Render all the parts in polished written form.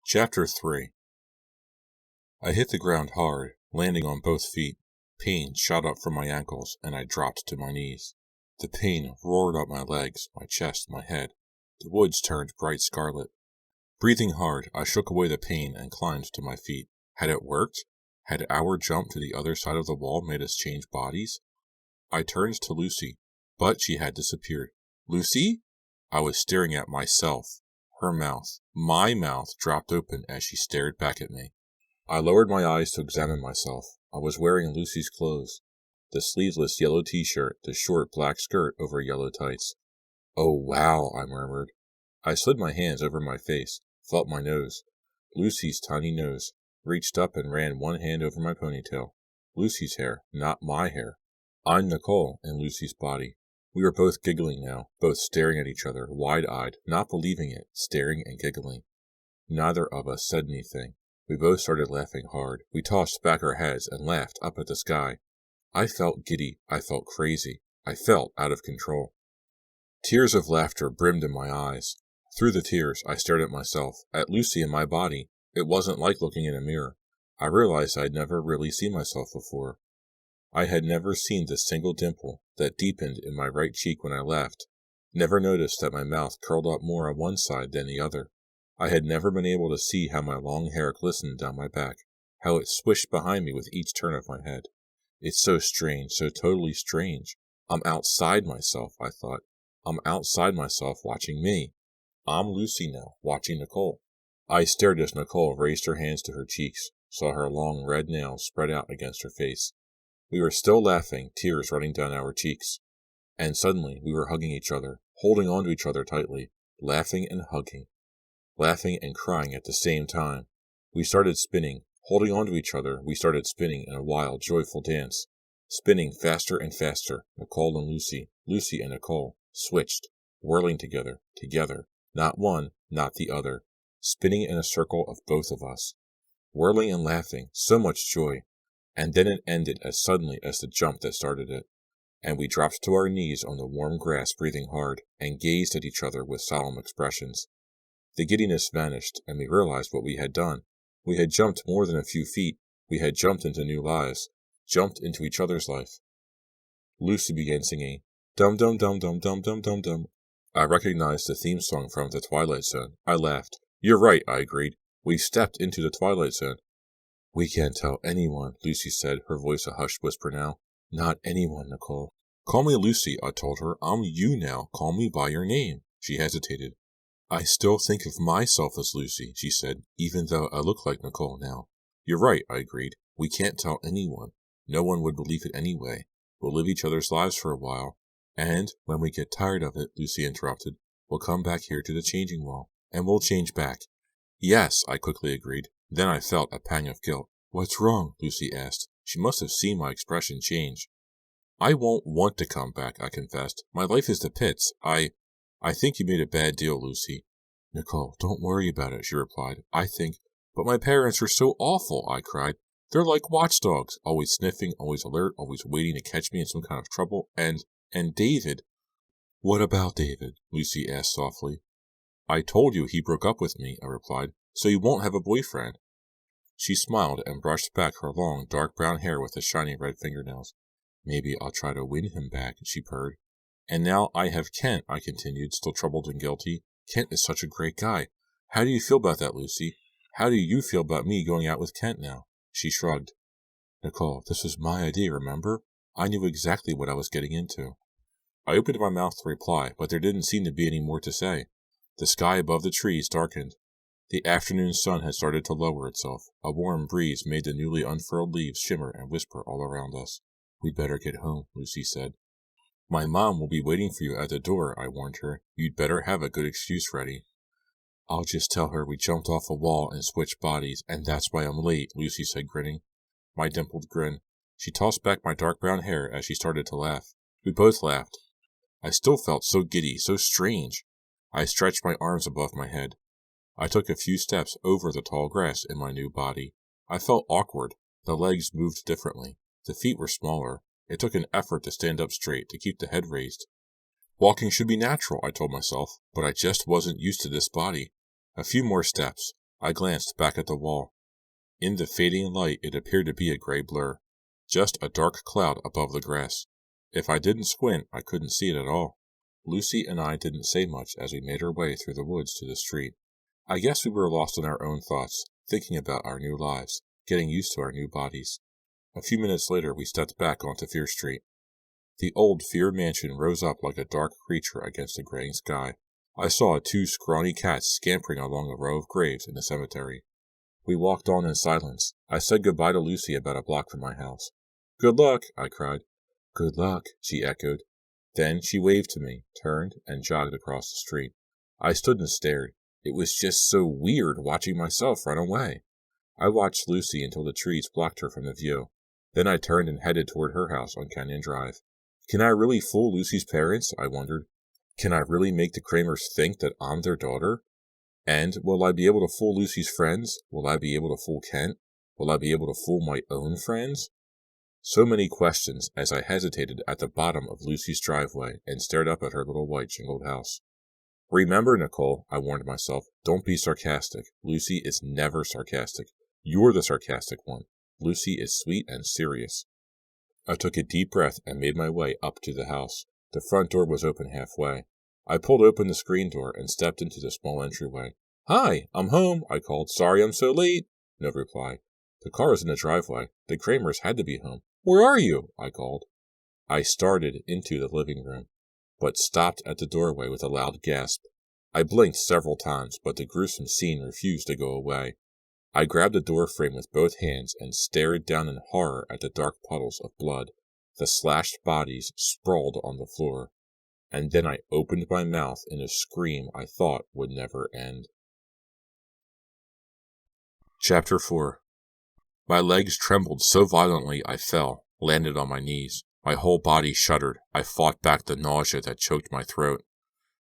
Chapter 3. I hit the ground hard, landing on both feet. Pain shot up from my ankles, and I dropped to my knees. The pain roared up my legs, my chest, my head. The woods turned bright scarlet. Breathing hard, I shook away the pain and climbed to my feet. Had it worked? Had our jump to the other side of the wall made us change bodies? I turned to Lucy, but she had disappeared. Lucy? I was staring at myself. Her mouth, my mouth, dropped open as she stared back at me. I lowered my eyes to examine myself. I was wearing Lucy's clothes. The sleeveless yellow t-shirt, the short black skirt over yellow tights. Oh wow, I murmured. I slid my hands over my face, felt my nose. Lucy's tiny nose. Reached up and ran one hand over my ponytail. Lucy's hair, not my hair. I'm Nicole in Lucy's body. We were both giggling now, both staring at each other, wide-eyed, not believing it, staring and giggling. Neither of us said anything. We both started laughing hard. We tossed back our heads and laughed up at the sky. I felt giddy. I felt crazy. I felt out of control. Tears of laughter brimmed in my eyes. Through the tears, I stared at myself, at Lucy in my body. It wasn't like looking in a mirror. I realized I'd never really seen myself before. I had never seen the single dimple that deepened in my right cheek when I laughed, never noticed that my mouth curled up more on one side than the other. I had never been able to see how my long hair glistened down my back, how it swished behind me with each turn of my head. It's so strange, so totally strange. I'm outside myself, I thought. I'm outside myself watching me. I'm Lucy now, watching Nicole. I stared as Nicole raised her hands to her cheeks, saw her long red nails spread out against her face. We were still laughing, tears running down our cheeks. And suddenly we were hugging each other, holding on to each other tightly, laughing and hugging. Laughing and crying at the same time. We started spinning. Holding on to each other, we started spinning in a wild, joyful dance. Spinning faster and faster, Nicole and Lucy, Lucy and Nicole, switched, whirling together, not one, not the other, spinning in a circle of both of us. Whirling and laughing, so much joy. And then it ended as suddenly as the jump that started it. And we dropped to our knees on the warm grass, breathing hard, and gazed at each other with solemn expressions. The giddiness vanished, and we realized what we had done. We had jumped more than a few feet. We had jumped into new lives, jumped into each other's life. Lucy began singing, Dum dum dum dum dum dum dum dum. I recognized the theme song from The Twilight Zone. I laughed. You're right, I agreed. We stepped into the Twilight Zone. We can't tell anyone, Lucy said, her voice a hushed whisper now. Not anyone, Nicole. Call me Lucy, I told her. I'm you now. Call me by your name. She hesitated. I still think of myself as Lucy, she said, even though I look like Nicole now. You're right, I agreed. We can't tell anyone. No one would believe it anyway. We'll live each other's lives for a while. And, when we get tired of it, Lucy interrupted, we'll come back here to the changing wall, and we'll change back. Yes, I quickly agreed. Then I felt a pang of guilt. What's wrong? Lucy asked. She must have seen my expression change. I won't want to come back, I confessed. My life is the pits. I think you made a bad deal, Lucy. Nicole, don't worry about it, she replied. But my parents are so awful, I cried. They're like watchdogs, always sniffing, always alert, always waiting to catch me in some kind of trouble. And David. What about David? Lucy asked softly. I told you he broke up with me, I replied, so you won't have a boyfriend. She smiled and brushed back her long, dark brown hair with the shiny red fingernails. Maybe I'll try to win him back, she purred. And now I have Kent, I continued, still troubled and guilty. Kent is such a great guy. How do you feel about that, Lucy? How do you feel about me going out with Kent now? She shrugged. Nicole, this was my idea, remember? I knew exactly what I was getting into. I opened my mouth to reply, but there didn't seem to be any more to say. The sky above the trees darkened. The afternoon sun had started to lower itself. A warm breeze made the newly unfurled leaves shimmer and whisper all around us. We'd better get home, Lucy said. My mom will be waiting for you at the door, I warned her. You'd better have a good excuse ready. I'll just tell her we jumped off a wall and switched bodies, and that's why I'm late, Lucy said, grinning. My dimpled grin. She tossed back my dark brown hair as she started to laugh. We both laughed. I still felt so giddy, so strange. I stretched my arms above my head. I took a few steps over the tall grass in my new body. I felt awkward. The legs moved differently. The feet were smaller. It took an effort to stand up straight, to keep the head raised. Walking should be natural, I told myself, but I just wasn't used to this body. A few more steps. I glanced back at the wall. In the fading light, it appeared to be a gray blur. Just a dark cloud above the grass. If I didn't squint, I couldn't see it at all. Lucy and I didn't say much as we made our way through the woods to the street. I guess we were lost in our own thoughts, thinking about our new lives, getting used to our new bodies. A few minutes later, we stepped back onto Fear Street. The old Fear mansion rose up like a dark creature against the graying sky. I saw two scrawny cats scampering along a row of graves in the cemetery. We walked on in silence. I said goodbye to Lucy about a block from my house. "Good luck," I cried. "Good luck," she echoed. Then she waved to me, turned, and jogged across the street. I stood and stared. It was just so weird watching myself run away. I watched Lucy until the trees blocked her from the view. Then I turned and headed toward her house on Canyon Drive. Can I really fool Lucy's parents? I wondered. Can I really make the Kramers think that I'm their daughter? And will I be able to fool Lucy's friends? Will I be able to fool Kent? Will I be able to fool my own friends? So many questions as I hesitated at the bottom of Lucy's driveway and stared up at her little white shingled house. Remember, Nicole, I warned myself, don't be sarcastic. Lucy is never sarcastic. You're the sarcastic one. Lucy is sweet and serious. I took a deep breath and made my way up to the house. The front door was open halfway. I pulled open the screen door and stepped into the small entryway. "Hi, I'm home," I called. "Sorry I'm so late." No reply. The car was in the driveway. The Kramers had to be home. "Where are you?" I called. I started into the living room, but stopped at the doorway with a loud gasp. I blinked several times, but the gruesome scene refused to go away. I grabbed the door frame with both hands and stared down in horror at the dark puddles of blood, the slashed bodies sprawled on the floor. And then I opened my mouth in a scream I thought would never end. Chapter 4. My legs trembled so violently I fell, landed on my knees. My whole body shuddered. I fought back the nausea that choked my throat.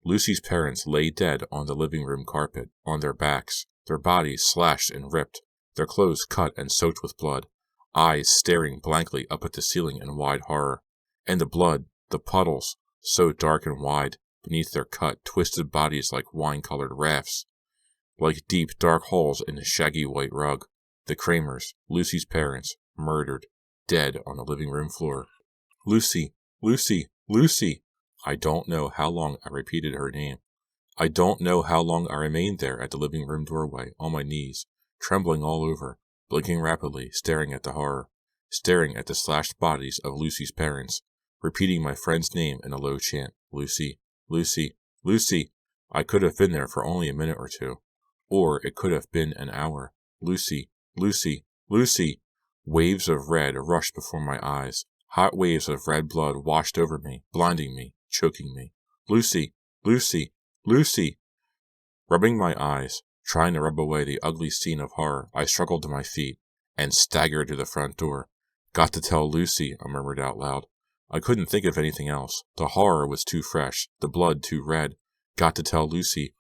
Lucy's parents lay dead on the living room carpet, on their backs, their bodies slashed and ripped, their clothes cut and soaked with blood, eyes staring blankly up at the ceiling in wide horror. And the blood, the puddles, so dark and wide, beneath their cut, twisted bodies like wine-colored rafts, like deep, dark holes in a shaggy white rug. The Kramers, Lucy's parents, murdered, dead on the living room floor. "Lucy, Lucy, Lucy!" I don't know how long I repeated her name. I don't know how long I remained there at the living room doorway, on my knees, trembling all over, blinking rapidly, staring at the horror, staring at the slashed bodies of Lucy's parents, repeating my friend's name in a low chant. "Lucy, Lucy, Lucy!" I could have been there for only a minute or two, or it could have been an hour. "Lucy, Lucy, Lucy!" Waves of red rushed before my eyes. Hot waves of red blood washed over me, blinding me, choking me. "Lucy, Lucy, Lucy!" Rubbing my eyes, trying to rub away the ugly scene of horror, I struggled to my feet and staggered to the front door. "Got to tell Lucy," I murmured out loud. I couldn't think of anything else. The horror was too fresh, the blood too red. Got to tell Lucy.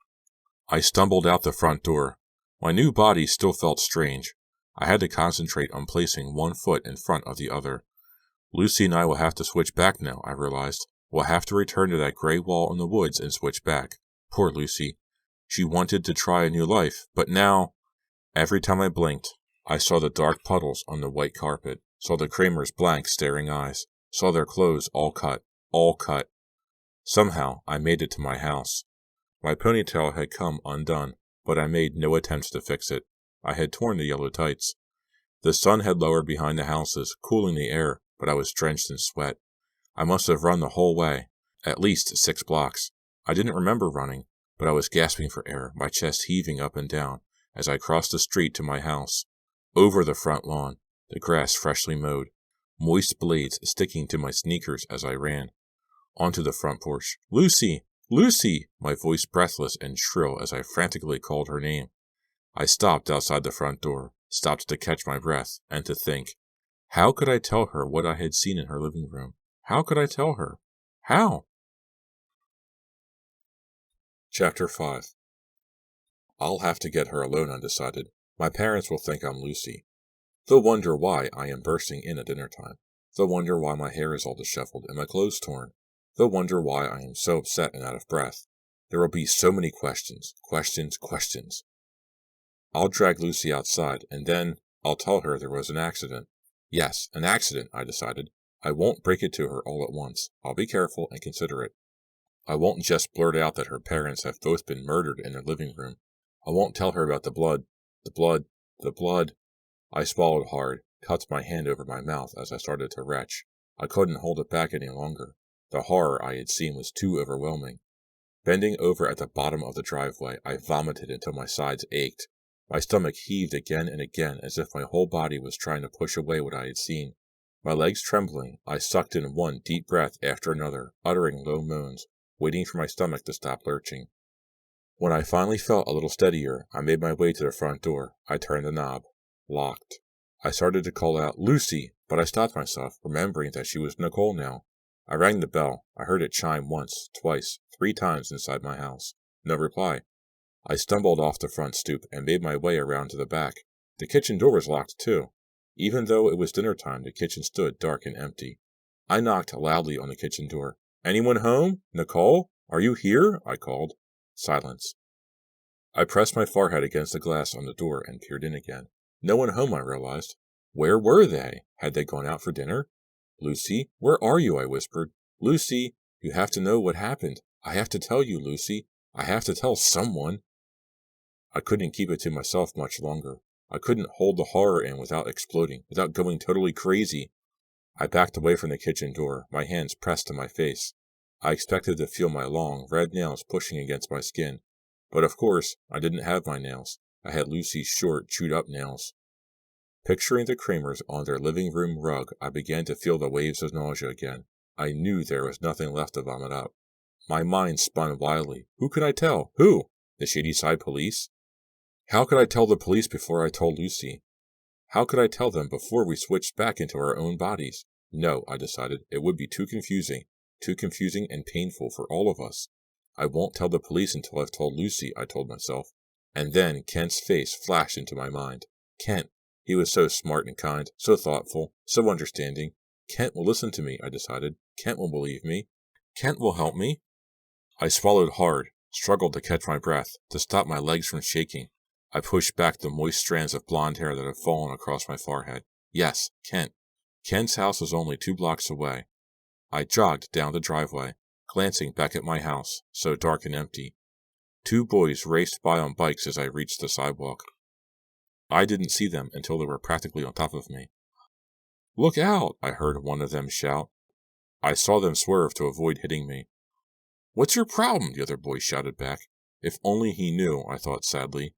I stumbled out the front door. My new body still felt strange. I had to concentrate on placing one foot in front of the other. Lucy and I will have to switch back now, I realized. We'll have to return to that gray wall in the woods and switch back. Poor Lucy. She wanted to try a new life, but now... Every time I blinked, I saw the dark puddles on the white carpet, saw the Kramers' blank, staring eyes, saw their clothes all cut, all cut. Somehow, I made it to my house. My ponytail had come undone, but I made no attempts to fix it. I had torn the yellow tights. The sun had lowered behind the houses, cooling the air, but I was drenched in sweat. I must have run the whole way, at least 6 blocks. I didn't remember running, but I was gasping for air, my chest heaving up and down, as I crossed the street to my house. Over the front lawn, the grass freshly mowed, moist blades sticking to my sneakers as I ran. Onto the front porch. "Lucy! Lucy!" My voice breathless and shrill as I frantically called her name. I stopped outside the front door, stopped to catch my breath, and to think. How could I tell her what I had seen in her living room? How could I tell her? How? Chapter 5. I'll have to get her alone, I decided. My parents will think I'm Lucy. They'll wonder why I am bursting in at dinner time. They'll wonder why my hair is all disheveled and my clothes torn. They'll wonder why I am so upset and out of breath. There will be so many questions, questions, questions. I'll drag Lucy outside, and then I'll tell her there was an accident. Yes, an accident, I decided. I won't break it to her all at once. I'll be careful and considerate. I won't just blurt out that her parents have both been murdered in their living room. I won't tell her about the blood. The blood. The blood. I swallowed hard, cupped my hand over my mouth as I started to retch. I couldn't hold it back any longer. The horror I had seen was too overwhelming. Bending over at the bottom of the driveway, I vomited until my sides ached. My stomach heaved again and again as if my whole body was trying to push away what I had seen. My legs trembling, I sucked in one deep breath after another, uttering low moans, waiting for my stomach to stop lurching. When I finally felt a little steadier, I made my way to the front door. I turned the knob. Locked. I started to call out, "Lucy!" but I stopped myself, remembering that she was Nicole now. I rang the bell. I heard it chime once, twice, 3 times inside my house. No reply. I stumbled off the front stoop and made my way around to the back. The kitchen door was locked too. Even though it was dinner time, the kitchen stood dark and empty. I knocked loudly on the kitchen door. "Anyone home? Nicole? Are you here?" I called. Silence. I pressed my forehead against the glass on the door and peered in again. No one home, I realized. Where were they? Had they gone out for dinner? "Lucy, where are you?" I whispered. "Lucy, you have to know what happened. I have to tell you, Lucy. I have to tell someone." I couldn't keep it to myself much longer. I couldn't hold the horror in without exploding, without going totally crazy. I backed away from the kitchen door, my hands pressed to my face. I expected to feel my long, red nails pushing against my skin. But of course, I didn't have my nails. I had Lucy's short, chewed-up nails. Picturing the Kramers on their living room rug, I began to feel the waves of nausea again. I knew there was nothing left to vomit up. My mind spun wildly. Who could I tell? Who? The Shadyside police? How could I tell the police before I told Lucy? How could I tell them before we switched back into our own bodies? No, I decided, it would be too confusing and painful for all of us. I won't tell the police until I've told Lucy, I told myself. And then Kent's face flashed into my mind. Kent. He was so smart and kind, so thoughtful, so understanding. Kent will listen to me, I decided. Kent will believe me. Kent will help me. I swallowed hard, struggled to catch my breath, to stop my legs from shaking. I pushed back the moist strands of blonde hair that had fallen across my forehead. Yes, Kent. Kent's house was only 2 blocks away. I jogged down the driveway, glancing back at my house, so dark and empty. 2 boys raced by on bikes as I reached the sidewalk. I didn't see them until they were practically on top of me. "Look out!" I heard one of them shout. I saw them swerve to avoid hitting me. "What's your problem?" the other boy shouted back. If only he knew, I thought sadly.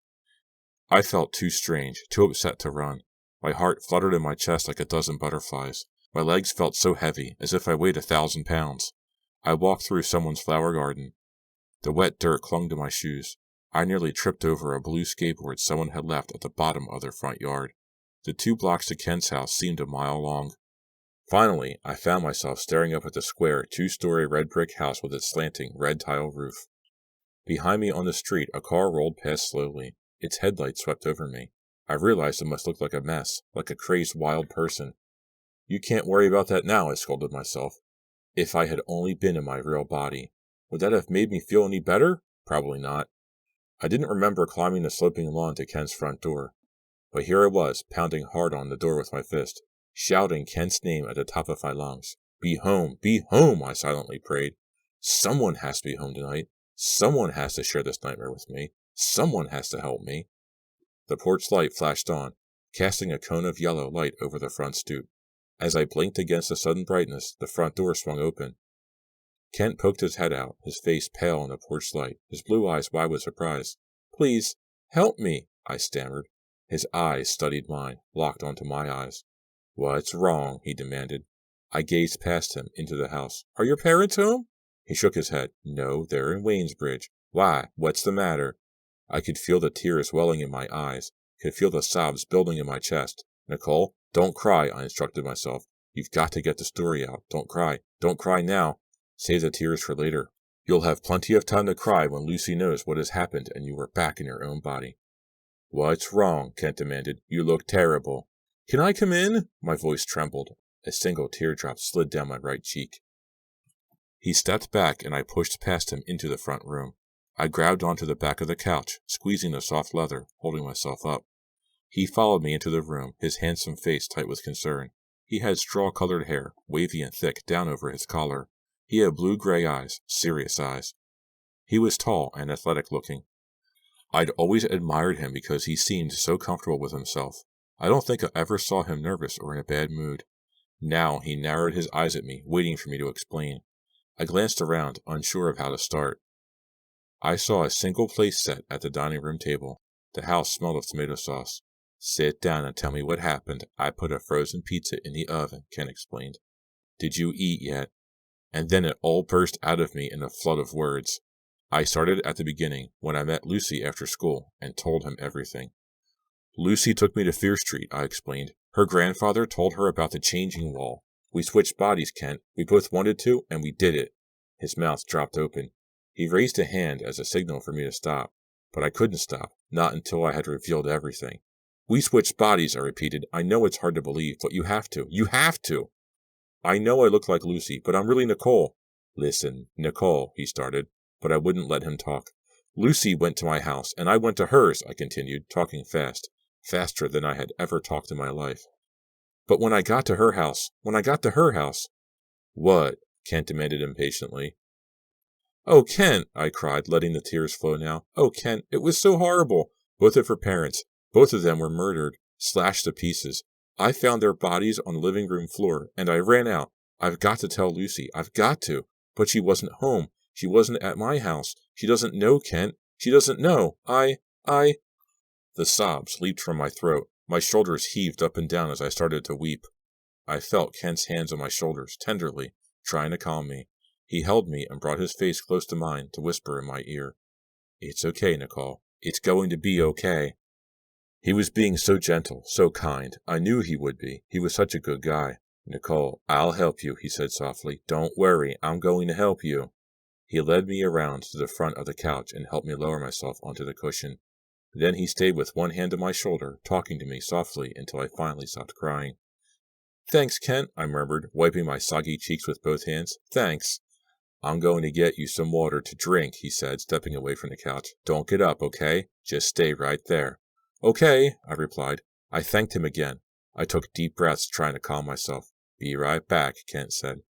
I felt too strange, too upset to run. My heart fluttered in my chest like a dozen butterflies. My legs felt so heavy, as if I weighed 1,000 pounds. I walked through someone's flower garden. The wet dirt clung to my shoes. I nearly tripped over a blue skateboard someone had left at the bottom of their front yard. The 2 blocks to Kent's house seemed a mile long. Finally, I found myself staring up at the square, 2-story red brick house with its slanting, red tile roof. Behind me on the street, a car rolled past slowly. Its headlights swept over me. I realized it must look like a mess, like a crazed wild person. "You can't worry about that now," I scolded myself. If I had only been in my real body. Would that have made me feel any better? Probably not. I didn't remember climbing the sloping lawn to Kent's front door. But here I was, pounding hard on the door with my fist, shouting Kent's name at the top of my lungs. Be home, I silently prayed. Someone has to be home tonight. Someone has to share this nightmare with me. Someone has to help me. The porch light flashed on, casting a cone of yellow light over the front stoop. As I blinked against the sudden brightness, the front door swung open. Kent poked his head out, his face pale in the porch light, his blue eyes wide with surprise. "Please, help me," I stammered. His eyes studied mine, locked onto my eyes. "What's wrong?" he demanded. I gazed past him, into the house. "Are your parents home?" He shook his head. "No, they're in Waynesbridge." "Why? What's the matter?" I could feel the tears welling in my eyes, could feel the sobs building in my chest. "Nicole, don't cry," I instructed myself. "You've got to get the story out. Don't cry. Don't cry now. Save the tears for later. You'll have plenty of time to cry when Lucy knows what has happened and you are back in your own body." "What's wrong?" Kent demanded. "You look terrible." "Can I come in?" My voice trembled. A single teardrop slid down my right cheek. He stepped back and I pushed past him into the front room. I grabbed onto the back of the couch, squeezing the soft leather, holding myself up. He followed me into the room, his handsome face tight with concern. He had straw-colored hair, wavy and thick, down over his collar. He had blue-gray eyes, serious eyes. He was tall and athletic-looking. I'd always admired him because he seemed so comfortable with himself. I don't think I ever saw him nervous or in a bad mood. Now he narrowed his eyes at me, waiting for me to explain. I glanced around, unsure of how to start. I saw a single place set at the dining room table. The house smelled of tomato sauce. Sit down and tell me what happened. I put a frozen pizza in the oven, Ken explained. Did you eat yet? And then it all burst out of me in a flood of words. I started at the beginning, when I met Lucy after school, and told him everything. Lucy took me to Fear Street, I explained. Her grandfather told her about the changing wall. We switched bodies, Kent. We both wanted to, and we did it. His mouth dropped open. He raised a hand as a signal for me to stop, but I couldn't stop, not until I had revealed everything. We switched bodies, I repeated. I know it's hard to believe, but you have to. You have to! I know I look like Lucy, but I'm really Nicole. Listen, Nicole, he started, but I wouldn't let him talk. Lucy went to my house, and I went to hers, I continued, talking fast, faster than I had ever talked in my life. But when I got to her house... What? Kent demanded impatiently. Oh, Kent, I cried, letting the tears flow now. Oh, Kent, it was so horrible. Both of her parents, both of them were murdered, slashed to pieces. I found their bodies on the living room floor, and I ran out. I've got to tell Lucy. I've got to. But she wasn't home. She wasn't at my house. She doesn't know, Kent. She doesn't know. The sobs leaped from my throat. My shoulders heaved up and down as I started to weep. I felt Kent's hands on my shoulders, tenderly, trying to calm me. He held me and brought his face close to mine to whisper in my ear. It's okay, Nicole. It's going to be okay. He was being so gentle, so kind. I knew he would be. He was such a good guy. Nicole, I'll help you, he said softly. Don't worry, I'm going to help you. He led me around to the front of the couch and helped me lower myself onto the cushion. Then he stayed with one hand on my shoulder, talking to me softly until I finally stopped crying. Thanks, Kent, I murmured, wiping my soggy cheeks with both hands. Thanks. I'm going to get you some water to drink, he said, stepping away from the couch. Don't get up, okay? Just stay right there. Okay, I replied. I thanked him again. I took deep breaths, trying to calm myself. Be right back, Kent said.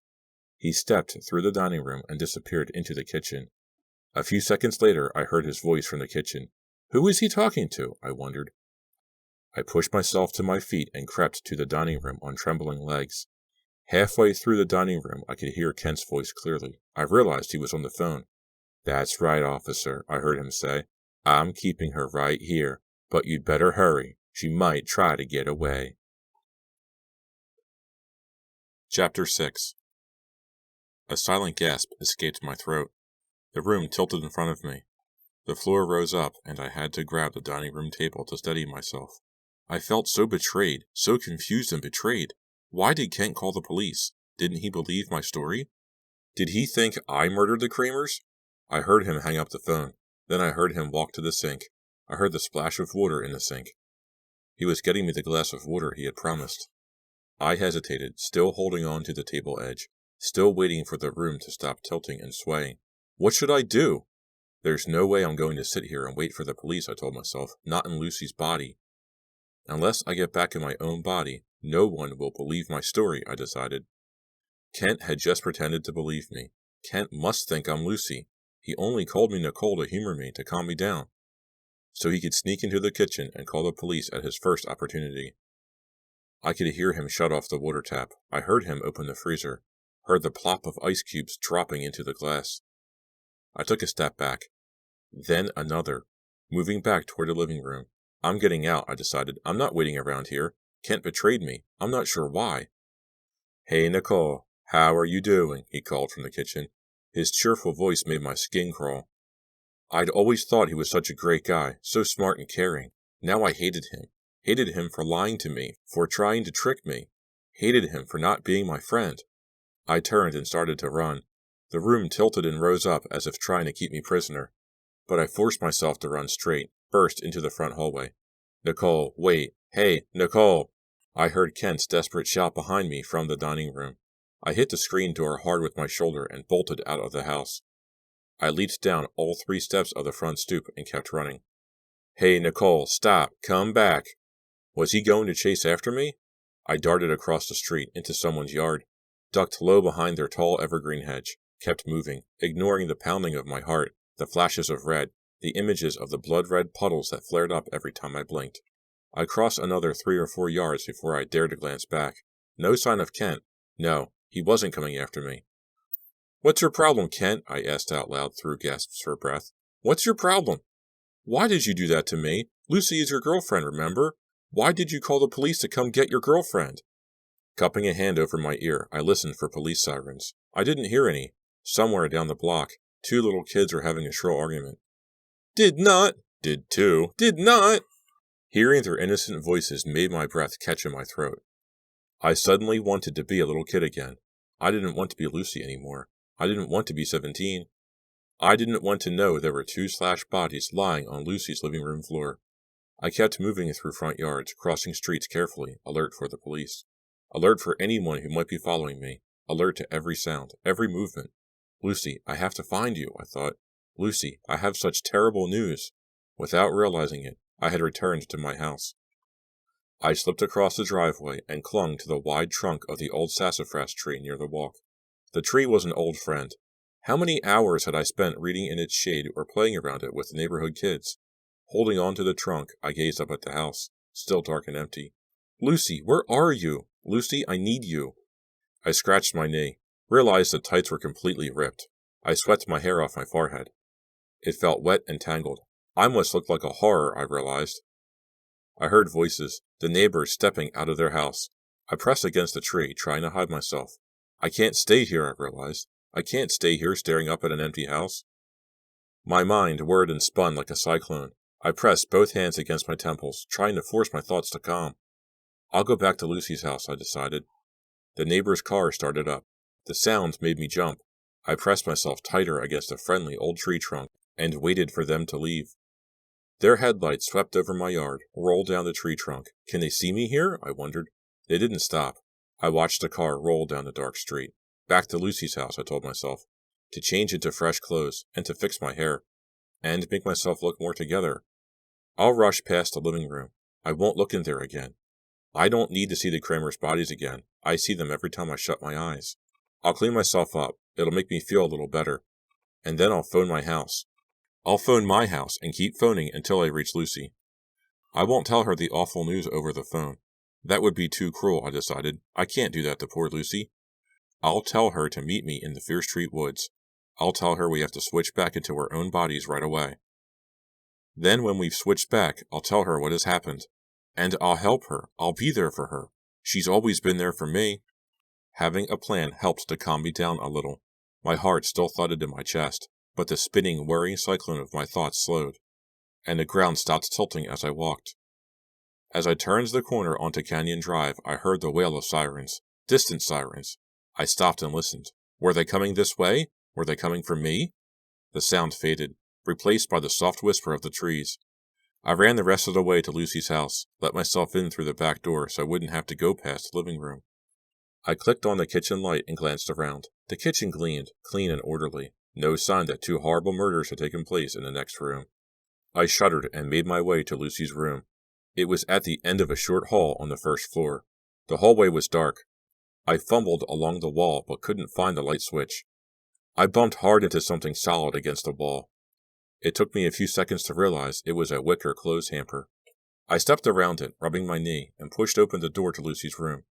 He stepped through the dining room and disappeared into the kitchen. A few seconds later, I heard his voice from the kitchen. Who is he talking to? I wondered. I pushed myself to my feet and crept to the dining room on trembling legs. Halfway through the dining room, I could hear Kent's voice clearly. I realized he was on the phone. That's right, officer, I heard him say. I'm keeping her right here, but you'd better hurry. She might try to get away. Chapter 6. A silent gasp escaped my throat. The room tilted in front of me. The floor rose up, and I had to grab the dining room table to steady myself. I felt so betrayed, so confused and betrayed. Why did Kent call the police? Didn't he believe my story? Did he think I murdered the Kramers? I heard him hang up the phone. Then I heard him walk to the sink. I heard the splash of water in the sink. He was getting me the glass of water he had promised. I hesitated, still holding on to the table edge, still waiting for the room to stop tilting and swaying. What should I do? There's no way I'm going to sit here and wait for the police, I told myself, not in Lucy's body. Unless I get back in my own body, no one will believe my story, I decided. Kent had just pretended to believe me. Kent must think I'm Lucy. He only called me Nicole to humor me, to calm me down, so he could sneak into the kitchen and call the police at his first opportunity. I could hear him shut off the water tap. I heard him open the freezer, heard the plop of ice cubes dropping into the glass. I took a step back, then another, moving back toward the living room. I'm getting out, I decided. I'm not waiting around here. Kent betrayed me. I'm not sure why. Hey, Nicole, how are you doing? He called from the kitchen. His cheerful voice made my skin crawl. I'd always thought he was such a great guy, so smart and caring. Now I hated him. Hated him for lying to me, for trying to trick me. Hated him for not being my friend. I turned and started to run. The room tilted and rose up as if trying to keep me prisoner. But I forced myself to run straight, burst into the front hallway. Nicole, wait. Hey, Nicole! I heard Kent's desperate shout behind me from the dining room. I hit the screen door hard with my shoulder and bolted out of the house. I leaped down all 3 steps of the front stoop and kept running. "Hey, Nicole, stop! Come back!" Was he going to chase after me? I darted across the street into someone's yard, ducked low behind their tall evergreen hedge, kept moving, ignoring the pounding of my heart, the flashes of red, the images of the blood-red puddles that flared up every time I blinked. I crossed another 3 or 4 yards before I dared to glance back. No sign of Kent. No, he wasn't coming after me. "What's your problem, Kent?" I asked out loud through gasps for breath. "What's your problem? Why did you do that to me? Lucy is your girlfriend, remember? Why did you call the police to come get your girlfriend?" Cupping a hand over my ear, I listened for police sirens. I didn't hear any. Somewhere down the block, 2 little kids were having a shrill argument. "Did not!" "Did too!" "Did not!" Hearing their innocent voices made my breath catch in my throat. I suddenly wanted to be a little kid again. I didn't want to be Lucy anymore. I didn't want to be 17. I didn't want to know there were 2 slashed bodies lying on Lucy's living room floor. I kept moving through front yards, crossing streets carefully, alert for the police. Alert for anyone who might be following me. Alert to every sound, every movement. "Lucy, I have to find you," I thought. "Lucy, I have such terrible news." Without realizing it, I had returned to my house. I slipped across the driveway and clung to the wide trunk of the old sassafras tree near the walk. The tree was an old friend. How many hours had I spent reading in its shade or playing around it with the neighborhood kids? Holding on to the trunk, I gazed up at the house, still dark and empty. "Lucy, where are you? Lucy, I need you." I scratched my knee, realized the tights were completely ripped. I swept my hair off my forehead. It felt wet and tangled. I must look like a horror, I realized. I heard voices, the neighbors stepping out of their house. I pressed against the tree, trying to hide myself. I can't stay here, I realized. I can't stay here staring up at an empty house. My mind whirred and spun like a cyclone. I pressed both hands against my temples, trying to force my thoughts to calm. I'll go back to Lucy's house, I decided. The neighbor's car started up. The sound made me jump. I pressed myself tighter against a friendly old tree trunk and waited for them to leave. Their headlights swept over my yard, rolled down the tree trunk. Can they see me here? I wondered. They didn't stop. I watched the car roll down the dark street. Back to Lucy's house, I told myself. To change into fresh clothes, and to fix my hair. And make myself look more together. I'll rush past the living room. I won't look in there again. I don't need to see the Kramers' bodies again. I see them every time I shut my eyes. I'll clean myself up. It'll make me feel a little better. And then I'll phone my house. I'll phone my house and keep phoning until I reach Lucy. I won't tell her the awful news over the phone. That would be too cruel, I decided. I can't do that to poor Lucy. I'll tell her to meet me in the Fear Street woods. I'll tell her we have to switch back into our own bodies right away. Then when we've switched back, I'll tell her what has happened. And I'll help her. I'll be there for her. She's always been there for me. Having a plan helped to calm me down a little. My heart still thudded in my chest, but the spinning, worrying cyclone of my thoughts slowed, and the ground stopped tilting as I walked. As I turned the corner onto Canyon Drive, I heard the wail of sirens, distant sirens. I stopped and listened. Were they coming this way? Were they coming for me? The sound faded, replaced by the soft whisper of the trees. I ran the rest of the way to Lucy's house, let myself in through the back door so I wouldn't have to go past the living room. I clicked on the kitchen light and glanced around. The kitchen gleamed, clean and orderly. No sign that 2 horrible murders had taken place in the next room. I shuddered and made my way to Lucy's room. It was at the end of a short hall on the first floor. The hallway was dark. I fumbled along the wall but couldn't find the light switch. I bumped hard into something solid against the wall. It took me a few seconds to realize it was a wicker clothes hamper. I stepped around it, rubbing my knee, and pushed open the door to Lucy's room.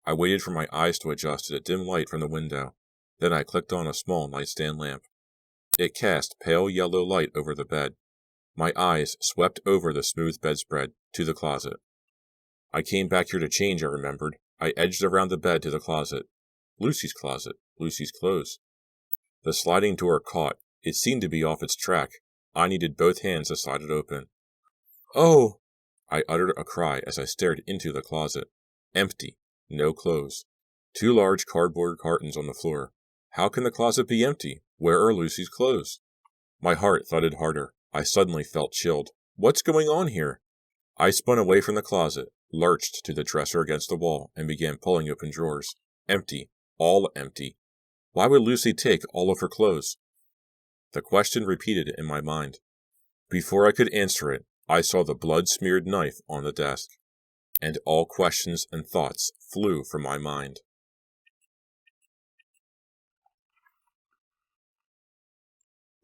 I waited for my eyes to adjust to the dim light from the window. Then I clicked on a small nightstand lamp. It cast pale yellow light over the bed. My eyes swept over the smooth bedspread to the closet. I came back here to change, I remembered. I edged around the bed to the closet. Lucy's closet. Lucy's clothes. The sliding door caught. It seemed to be off its track. I needed both hands to slide it open. "Oh!" I uttered a cry as I stared into the closet. Empty. No clothes. 2 large cardboard cartons on the floor. How can the closet be empty? Where are Lucy's clothes? My heart thudded harder. I suddenly felt chilled. What's going on here? I spun away from the closet, lurched to the dresser against the wall, and began pulling open drawers. Empty. All empty. Why would Lucy take all of her clothes? The question repeated in my mind. Before I could answer it, I saw the blood-smeared knife on the desk, and all questions and thoughts flew from my mind.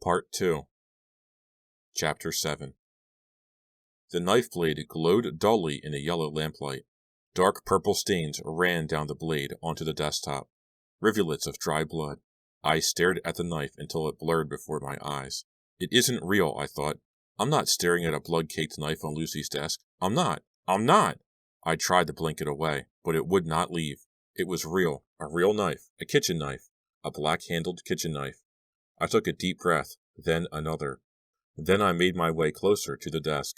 Part 2. Chapter 7. The knife blade glowed dully in the yellow lamplight. Dark purple stains ran down the blade onto the desktop. Rivulets of dry blood. I stared at the knife until it blurred before my eyes. It isn't real, I thought. I'm not staring at a blood-caked knife on Lucy's desk. I'm not. I tried to blink it away, but it would not leave. It was real. A real knife. A kitchen knife. A black-handled kitchen knife. I took a deep breath, then another. Then I made my way closer to the desk.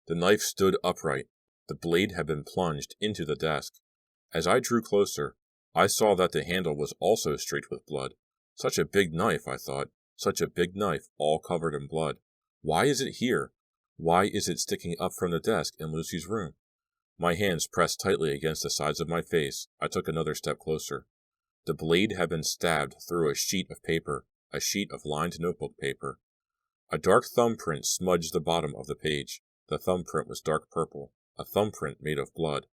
The knife stood upright. The blade had been plunged into the desk. As I drew closer, I saw that the handle was also streaked with blood. Such a big knife, I thought. Such a big knife, all covered in blood. Why is it here? Why is it sticking up from the desk in Lucy's room? My hands pressed tightly against the sides of my face. I took another step closer. The blade had been stabbed through a sheet of paper, a sheet of lined notebook paper. A dark thumbprint smudged the bottom of the page. The thumbprint was dark purple, a thumbprint made of blood.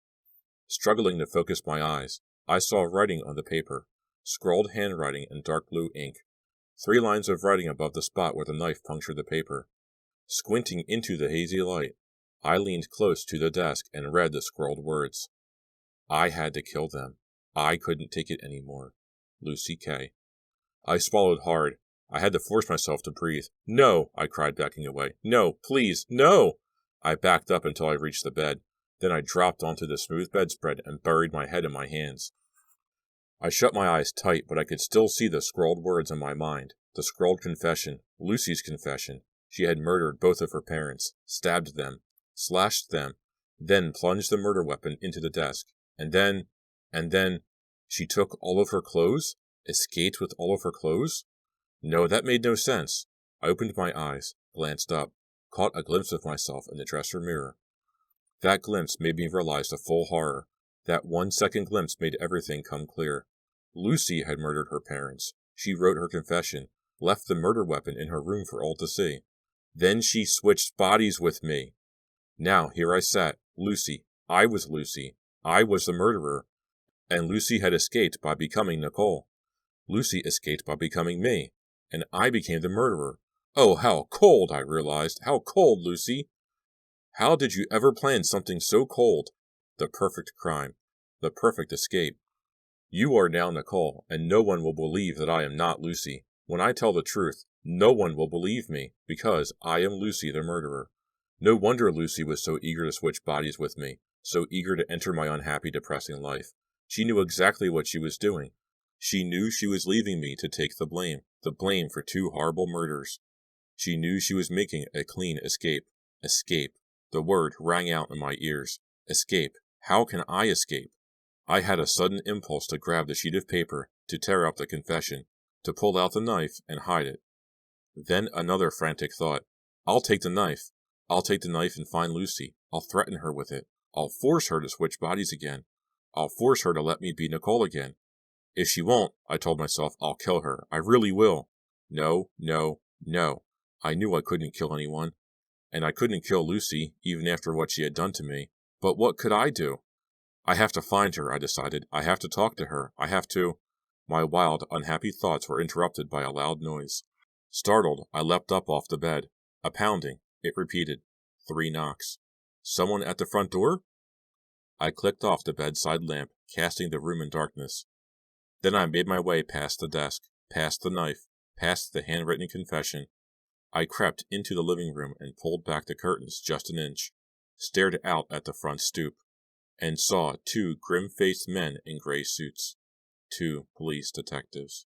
Struggling to focus my eyes, I saw writing on the paper, scrawled handwriting in dark blue ink. 3 lines of writing above the spot where the knife punctured the paper. Squinting into the hazy light, I leaned close to the desk and read the scrawled words. I had to kill them. I couldn't take it anymore. Lucy K. I swallowed hard. I had to force myself to breathe. No, I cried, backing away. No, please, no! I backed up until I reached the bed. Then I dropped onto the smooth bedspread and buried my head in my hands. I shut my eyes tight, but I could still see the scrawled words in my mind. The scrawled confession. Lucy's confession. She had murdered both of her parents, stabbed them, slashed them, then plunged the murder weapon into the desk. And then, she took all of her clothes? Escaped with all of her clothes? No, that made no sense. I opened my eyes, glanced up, caught a glimpse of myself in the dresser mirror. That glimpse made me realize the full horror. That 1-second glimpse made everything come clear. Lucy had murdered her parents. She wrote her confession, left the murder weapon in her room for all to see. Then she switched bodies with me. Now here I sat, Lucy. I was Lucy. I was the murderer. And Lucy had escaped by becoming Nicole. Lucy escaped by becoming me. And I became the murderer. Oh, how cold, I realized. How cold, Lucy. How did you ever plan something so cold? The perfect crime. The perfect escape. You are now Nicole, and no one will believe that I am not Lucy. When I tell the truth, no one will believe me, because I am Lucy the murderer. No wonder Lucy was so eager to switch bodies with me, so eager to enter my unhappy, depressing life. She knew exactly what she was doing. She knew she was leaving me to take the blame for 2 horrible murders. She knew she was making a clean escape. Escape. The word rang out in my ears. Escape. How can I escape? I had a sudden impulse to grab the sheet of paper, to tear up the confession, to pull out the knife and hide it. Then another frantic thought. I'll take the knife. I'll take the knife and find Lucy. I'll threaten her with it. I'll force her to switch bodies again. I'll force her to let me be Nicole again. If she won't, I told myself, I'll kill her. I really will. No. I knew I couldn't kill anyone. And I couldn't kill Lucy, even after what she had done to me. But what could I do? I have to find her, I decided. I have to talk to her. I have to... My wild, unhappy thoughts were interrupted by a loud noise. Startled, I leapt up off the bed. A pounding. It repeated. 3 knocks. Someone at the front door? I clicked off the bedside lamp, casting the room in darkness. Then I made my way past the desk, past the knife, past the handwritten confession. I crept into the living room and pulled back the curtains just an inch, stared out at the front stoop, and saw 2 grim-faced men in gray suits. 2 police detectives.